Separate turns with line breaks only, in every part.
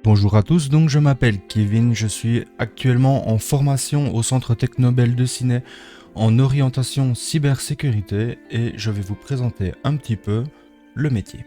Bonjour à tous, donc je m'appelle Kevin, je suis actuellement en formation au Centre Technobel de Ciney en orientation cybersécurité et je vais vous présenter un petit peu le métier.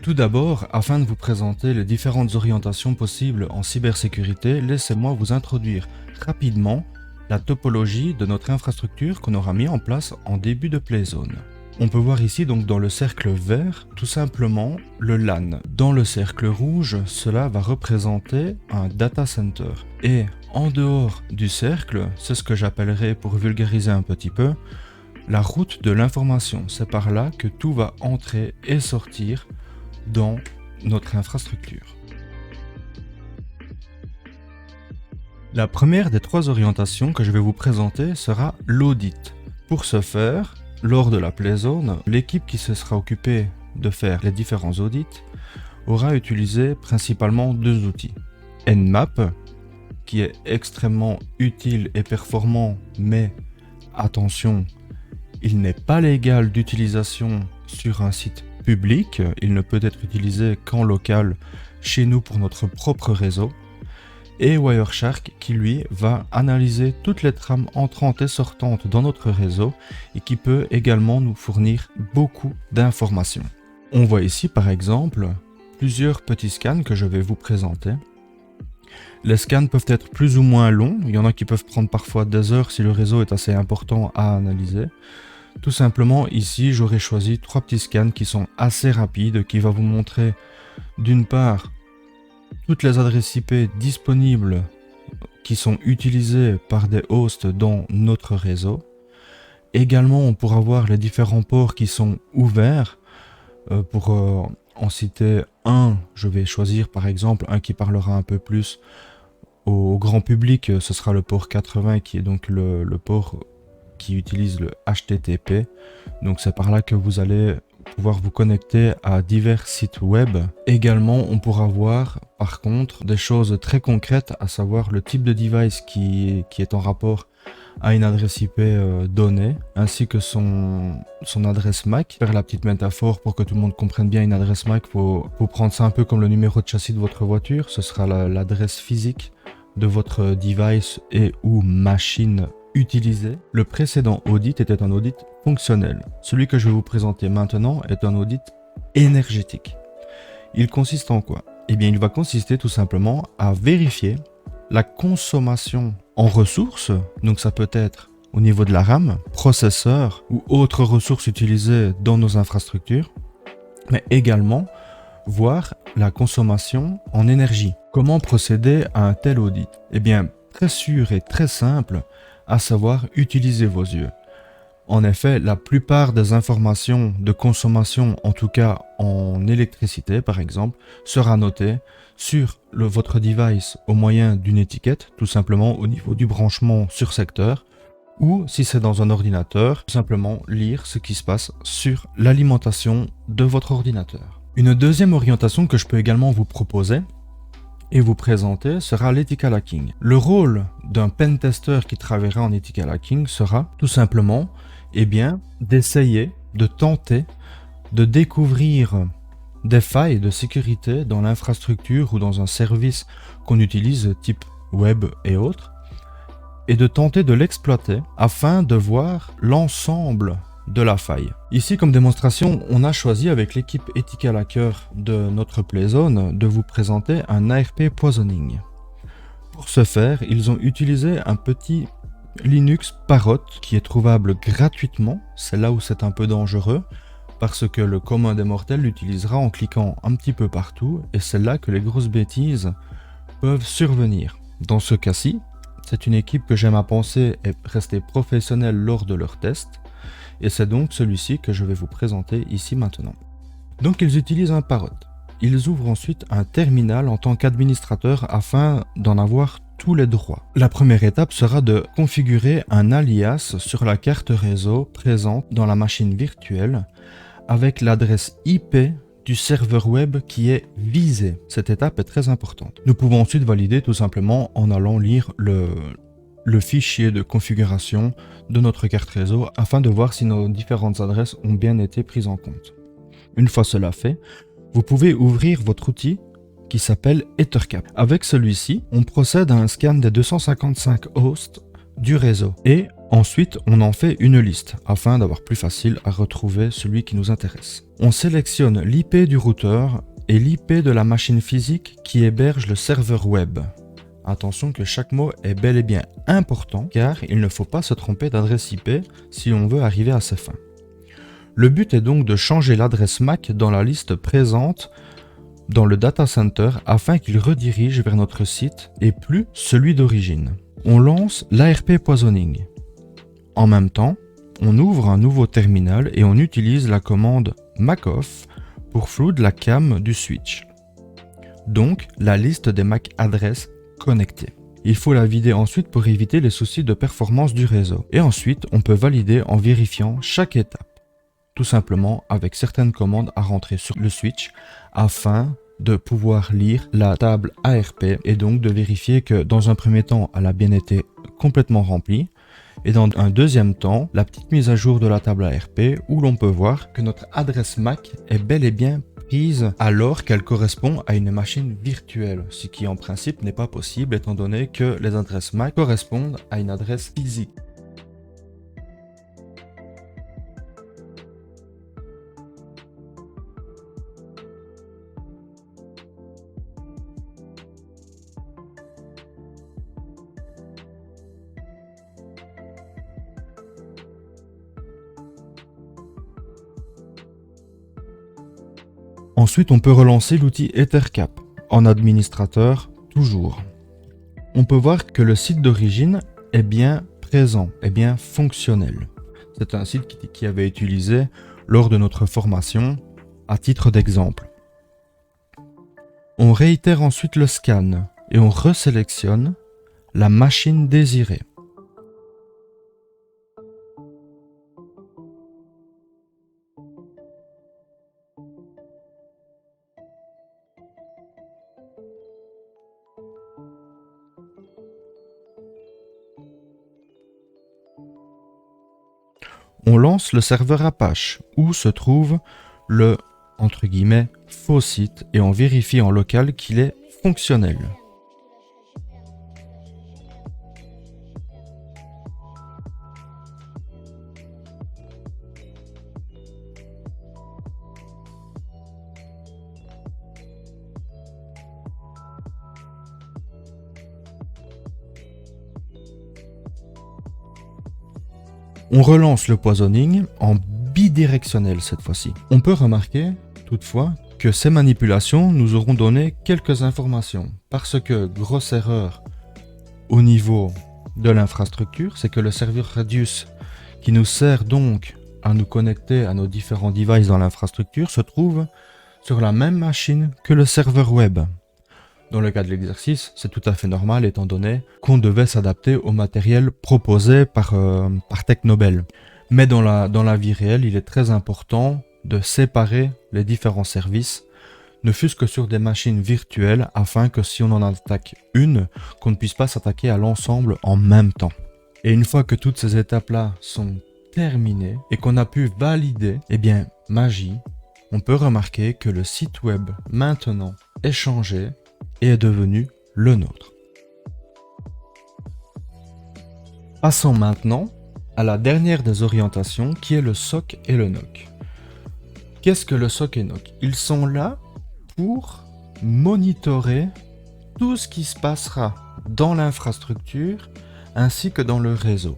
Tout d'abord, afin de vous présenter les différentes orientations possibles en cybersécurité, laissez-moi vous introduire rapidement la topologie de notre infrastructure qu'on aura mis en place en début de Playzone. On peut voir ici donc dans le cercle vert tout simplement le LAN. Dans le cercle rouge, cela va représenter un data center. Et en dehors du cercle, c'est ce que j'appellerai pour vulgariser un petit peu, la route de l'information. C'est par là que tout va entrer et sortir dans notre infrastructure. La première des trois orientations que je vais vous présenter sera l'audit. Pour ce faire, lors de la Playzone, l'équipe qui se sera occupée de faire les différents audits aura utilisé principalement deux outils. Nmap, qui est extrêmement utile et performant, mais attention, il n'est pas légal d'utilisation sur un site public, il ne peut être utilisé qu'en local chez nous pour notre propre réseau, et Wireshark qui lui va analyser toutes les trames entrantes et sortantes dans notre réseau et qui peut également nous fournir beaucoup d'informations. On voit ici par exemple plusieurs petits scans que je vais vous présenter. Les scans peuvent être plus ou moins longs, il y en a qui peuvent prendre parfois des heures si le réseau est assez important à analyser. Tout simplement, ici, j'aurais choisi trois petits scans qui sont assez rapides, qui vont vous montrer, d'une part, toutes les adresses IP disponibles qui sont utilisées par des hosts dans notre réseau. Également, on pourra voir les différents ports qui sont ouverts. Pour en citer un, je vais choisir par exemple un qui parlera un peu plus au grand public. Ce sera le port 80 qui est donc le port qui utilise le HTTP. Donc c'est par là que vous allez pouvoir vous connecter à divers sites web. Également, on pourra voir par contre des choses très concrètes, à savoir le type de device qui est en rapport à une adresse IP donnée, ainsi que son adresse MAC. Faire la petite métaphore pour que tout le monde comprenne bien une adresse MAC, faut prendre ça un peu comme le numéro de châssis de votre voiture. Ce sera l'adresse physique de votre device et ou machine utilisé. Le précédent audit était un audit fonctionnel. Celui que je vais vous présenter maintenant est un audit énergétique. Il consiste en quoi? Eh bien, il va consister tout simplement à vérifier la consommation en ressources, donc ça peut être au niveau de la RAM, processeur ou autres ressources utilisées dans nos infrastructures, mais également voir la consommation en énergie. Comment procéder à un tel audit? Eh bien, très sûr et très simple, à savoir utiliser vos yeux. En effet, la plupart des informations de consommation, en tout cas en électricité par exemple, sera notée sur votre device au moyen d'une étiquette, tout simplement au niveau du branchement sur secteur, ou si c'est dans un ordinateur, tout simplement lire ce qui se passe sur l'alimentation de votre ordinateur. Une deuxième orientation que je peux également vous proposer et vous présenter sera l'ethical hacking. Le rôle d'un pentester qui travaillera en ethical hacking sera tout simplement d'essayer, de tenter de découvrir des failles de sécurité dans l'infrastructure ou dans un service qu'on utilise type web et autres, et de tenter de l'exploiter afin de voir l'ensemble de la faille. Ici, comme démonstration, on a choisi avec l'équipe Ethical Hacker de notre Playzone de vous présenter un ARP Poisoning. Pour ce faire, ils ont utilisé un petit Linux Parrot qui est trouvable gratuitement. C'est là où c'est un peu dangereux parce que le commun des mortels l'utilisera en cliquant un petit peu partout et c'est là que les grosses bêtises peuvent survenir. Dans ce cas-ci, c'est une équipe que j'aime à penser est restée professionnelle lors de leurs tests et c'est donc celui-ci que je vais vous présenter ici maintenant. Donc ils utilisent un Parrot. Ils ouvrent ensuite un terminal en tant qu'administrateur afin d'en avoir tous les droits. La première étape sera de configurer un alias sur la carte réseau présente dans la machine virtuelle avec l'adresse IP du serveur web qui est visé. Cette étape est très importante. Nous pouvons ensuite valider tout simplement en allant lire le fichier de configuration de notre carte réseau afin de voir si nos différentes adresses ont bien été prises en compte. Une fois cela fait, vous pouvez ouvrir votre outil qui s'appelle Ethercap. Avec celui-ci, on procède à un scan des 255 hosts du réseau et ensuite on en fait une liste afin d'avoir plus facile à retrouver celui qui nous intéresse. On sélectionne l'IP du routeur et l'IP de la machine physique qui héberge le serveur web. Attention que chaque mot est bel et bien important car il ne faut pas se tromper d'adresse IP si on veut arriver à ses fins. Le but est donc de changer l'adresse MAC dans la liste présente dans le data center afin qu'il redirige vers notre site et plus celui d'origine. On lance l'ARP Poisoning. En même temps, on ouvre un nouveau terminal et on utilise la commande macoff pour flood la cam du switch. Donc la liste des MAC adresses connectées. Il faut la vider ensuite pour éviter les soucis de performance du réseau. Et ensuite, on peut valider en vérifiant chaque étape. Tout simplement avec certaines commandes à rentrer sur le switch afin de pouvoir lire la table ARP et donc de vérifier que dans un premier temps, elle a bien été complètement remplie et dans un deuxième temps, la petite mise à jour de la table ARP où l'on peut voir que notre adresse MAC est bel et bien prise alors qu'elle correspond à une machine virtuelle, ce qui en principe n'est pas possible étant donné que les adresses MAC correspondent à une adresse physique. Ensuite, on peut relancer l'outil Ethercap en administrateur toujours. On peut voir que le site d'origine est bien présent, est bien fonctionnel. C'est un site qui avait été utilisé lors de notre formation à titre d'exemple. On réitère ensuite le scan et on resélectionne la machine désirée. On lance le serveur Apache où se trouve le entre guillemets faux site et on vérifie en local qu'il est fonctionnel. On relance le poisoning en bidirectionnel cette fois-ci. On peut remarquer toutefois que ces manipulations nous auront donné quelques informations parce que grosse erreur au niveau de l'infrastructure, c'est que le serveur Radius qui nous sert donc à nous connecter à nos différents devices dans l'infrastructure se trouve sur la même machine que le serveur web. Dans le cas de l'exercice, c'est tout à fait normal étant donné qu'on devait s'adapter au matériel proposé par Technobel. Mais dans la vie réelle, il est très important de séparer les différents services, ne fût-ce que sur des machines virtuelles, afin que si on en attaque une, qu'on ne puisse pas s'attaquer à l'ensemble en même temps. Et une fois que toutes ces étapes-là sont terminées et qu'on a pu valider, eh bien, magie, on peut remarquer que le site web maintenant est changé et est devenu le nôtre. Passons maintenant à la dernière des orientations qui est le SOC et le NOC. Qu'est-ce que le SOC et NOC? Ils sont là pour monitorer tout ce qui se passera dans l'infrastructure ainsi que dans le réseau.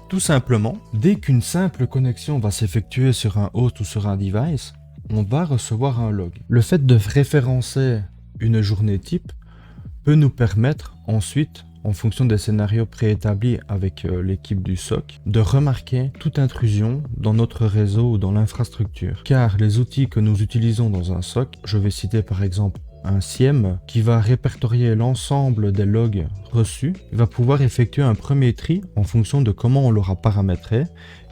Tout simplement, dès qu'une simple connexion va s'effectuer sur un host ou sur un device, on va recevoir un log. Le fait de référencer une journée type peut nous permettre ensuite, en fonction des scénarios préétablis avec l'équipe du SOC, de remarquer toute intrusion dans notre réseau ou dans l'infrastructure. Car les outils que nous utilisons dans un SOC, je vais citer par exemple un SIEM qui va répertorier l'ensemble des logs reçus, il va pouvoir effectuer un premier tri en fonction de comment on l'aura paramétré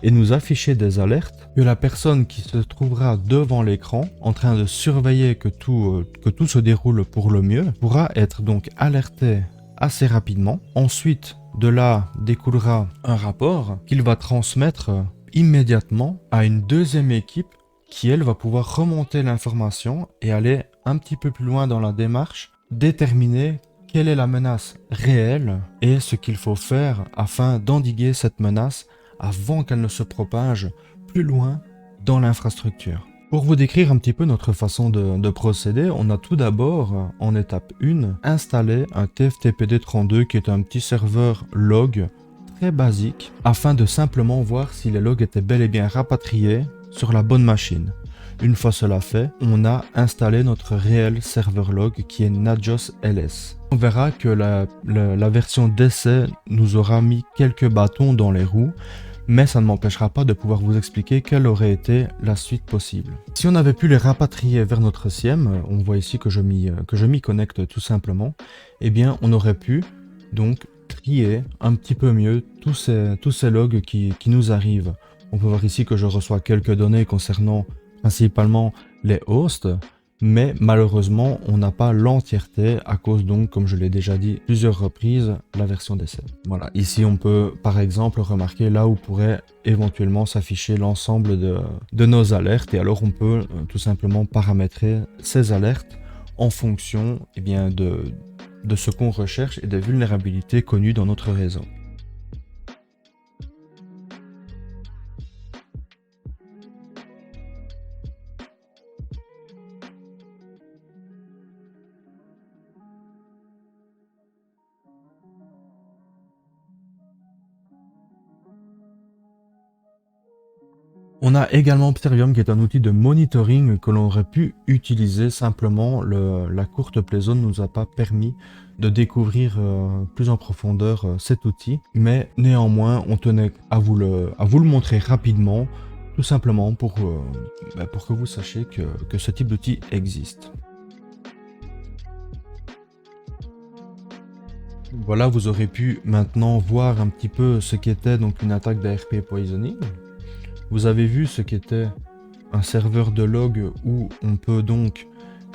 et nous afficher des alertes que la personne qui se trouvera devant l'écran en train de surveiller que tout se déroule pour le mieux pourra être donc alertée assez rapidement. Ensuite, de là découlera un rapport qu'il va transmettre immédiatement à une deuxième équipe qui, elle, va pouvoir remonter l'information et aller un petit peu plus loin dans la démarche, déterminer quelle est la menace réelle et ce qu'il faut faire afin d'endiguer cette menace avant qu'elle ne se propage plus loin dans l'infrastructure. Pour vous décrire un petit peu notre façon de procéder, on a tout d'abord, en étape 1, installé un TFTPD32 qui est un petit serveur log très basique afin de simplement voir si les logs étaient bel et bien rapatriés sur la bonne machine. Une fois cela fait, on a installé notre réel serveur log qui est Nagios LS. On verra que la version d'essai nous aura mis quelques bâtons dans les roues, mais ça ne m'empêchera pas de pouvoir vous expliquer quelle aurait été la suite possible. Si on avait pu les rapatrier vers notre SIEM, on voit ici que je m'y connecte tout simplement, eh bien on aurait pu donc trier un petit peu mieux tous ces logs qui nous arrivent. On peut voir ici que je reçois quelques données concernant principalement les hosts, mais malheureusement on n'a pas l'entièreté à cause donc, comme je l'ai déjà dit plusieurs reprises, la version d'essai. Voilà, ici on peut par exemple remarquer là où pourrait éventuellement s'afficher l'ensemble de nos alertes et alors on peut tout simplement paramétrer ces alertes en fonction de ce qu'on recherche et des vulnérabilités connues dans notre réseau. On a également Observium qui est un outil de monitoring que l'on aurait pu utiliser simplement. La courte playzone ne nous a pas permis de découvrir plus en profondeur cet outil, mais néanmoins on tenait à vous le montrer rapidement, tout simplement pour que vous sachiez que ce type d'outil existe. Voilà, vous aurez pu maintenant voir un petit peu ce qu'était donc une attaque d'ARP Poisoning. Vous avez vu ce qu'était un serveur de log où on peut donc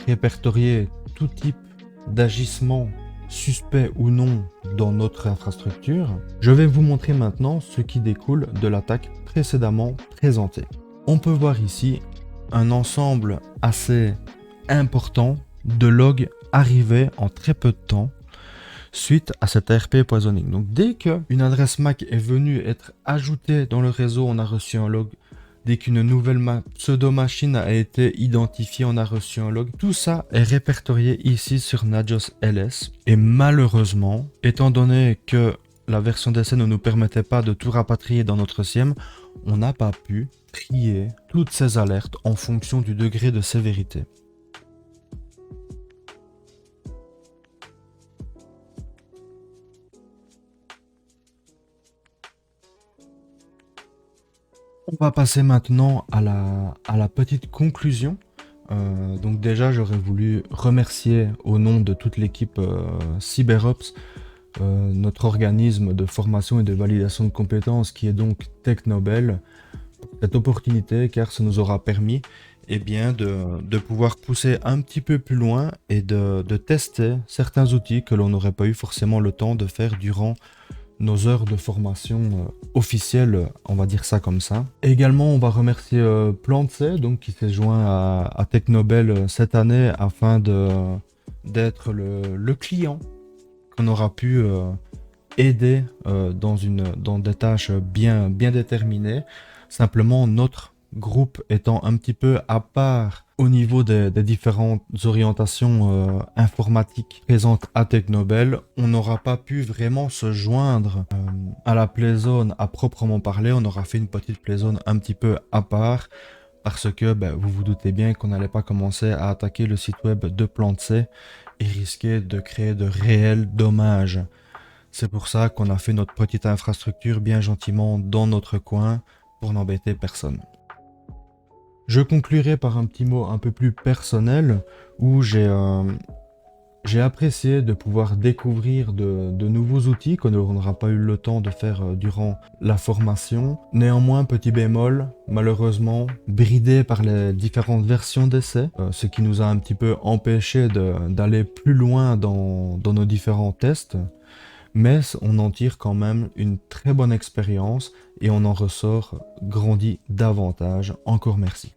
répertorier tout type d'agissement suspect ou non dans notre infrastructure. Je vais vous montrer maintenant ce qui découle de l'attaque précédemment présentée. On peut voir ici un ensemble assez important de logs arrivés en très peu de temps suite à cet ARP poisoning. Donc dès qu'une adresse MAC est venue être ajoutée dans le réseau, on a reçu un log. Dès qu'une nouvelle pseudo-machine a été identifiée, on a reçu un log. Tout ça est répertorié ici sur Nagios LS. Et malheureusement, étant donné que la version d'essai ne nous permettait pas de tout rapatrier dans notre SIEM, on n'a pas pu trier toutes ces alertes en fonction du degré de sévérité. On va passer maintenant à la petite conclusion. Donc déjà, j'aurais voulu remercier au nom de toute l'équipe CyberOps, notre organisme de formation et de validation de compétences qui est donc Technobel, pour cette opportunité car ça nous aura permis de pouvoir pousser un petit peu plus loin et de tester certains outils que l'on n'aurait pas eu forcément le temps de faire durant nos heures de formation officielles, on va dire ça comme ça. Et également, on va remercier Plantse, donc qui s'est joint à Technobel cette année afin d'être le client qu'on aura pu aider dans des tâches bien déterminées. Simplement, notre groupe étant un petit peu à part au niveau des différentes orientations informatiques présentes à Technobel, on n'aura pas pu vraiment se joindre à la Playzone à proprement parler. On aura fait une petite Playzone un petit peu à part parce que vous vous doutez bien qu'on n'allait pas commencer à attaquer le site web de Plan C et risquer de créer de réels dommages. C'est pour ça qu'on a fait notre petite infrastructure bien gentiment dans notre coin pour n'embêter personne. Je conclurai par un petit mot un peu plus personnel où j'ai apprécié de pouvoir découvrir de nouveaux outils qu'on n'aura pas eu le temps de faire durant la formation. Néanmoins, petit bémol, malheureusement, bridé par les différentes versions d'essai, ce qui nous a un petit peu empêché d'aller plus loin dans nos différents tests. Mais on en tire quand même une très bonne expérience et on en ressort grandi davantage. Encore merci.